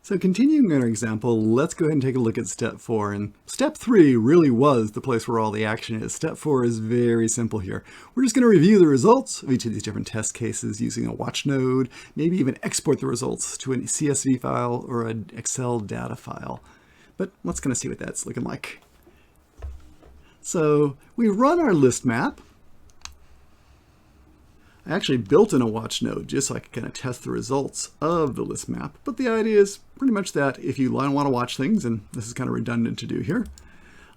So continuing our example, let's go ahead and take a look at step 4. And step 3 really was the place where all the action is. Step 4 is very simple here. We're just going to review the results of each of these different test cases using a watch node, maybe even export the results to an CSV file or an Excel data file. But let's kind of see what that's looking like. So we run our list map. I actually built in a watch node just so I could kind of test the results of the list map. But the idea is pretty much that if you want to watch things, and this is kind of redundant to do here,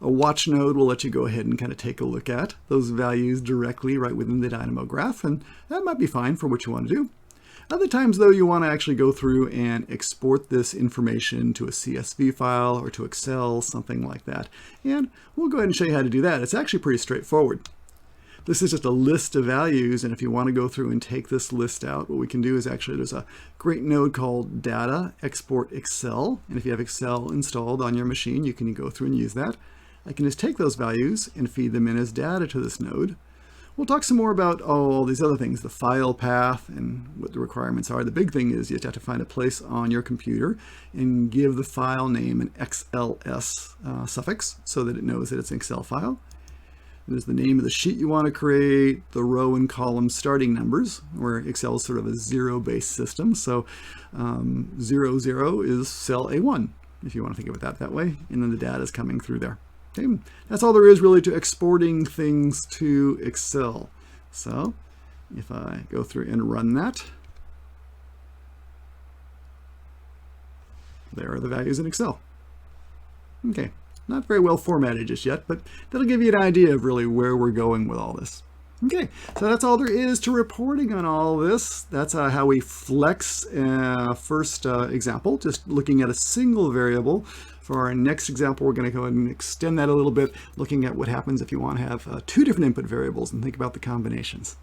a watch node will let you go ahead and kind of take a look at those values directly right within the Dynamo graph, and that might be fine for what you want to do. Other times, though, you want to actually go through and export this information to a CSV file or to Excel, something like that. And we'll go ahead and show you how to do that. It's actually pretty straightforward. This is just a list of values, and if you want to go through and take this list out, what we can do is actually there's a great node called Data Export Excel, and if you have Excel installed on your machine, you can go through and use that. I can just take those values and feed them in as data to this node. We'll talk some more about all these other things, the file path and what the requirements are. The big thing is you have to find a place on your computer and give the file name an XLS suffix so that it knows that it's an Excel file. There's the name of the sheet you want to create, the row and column starting numbers, where Excel is sort of a zero-based system. So 00 is cell A1, if you want to think of it that way, and then the data is coming through there. Okay. That's all there is really to exporting things to Excel. So if I go through and run that, there are the values in Excel. Okay. Not very well formatted just yet, but that'll give you an idea of really where we're going with all this. Okay, so that's all there is to reporting on all this. That's how we flex first example, just looking at a single variable. For our next example, we're going to go ahead and extend that a little bit, looking at what happens if you want to have two different input variables and think about the combinations.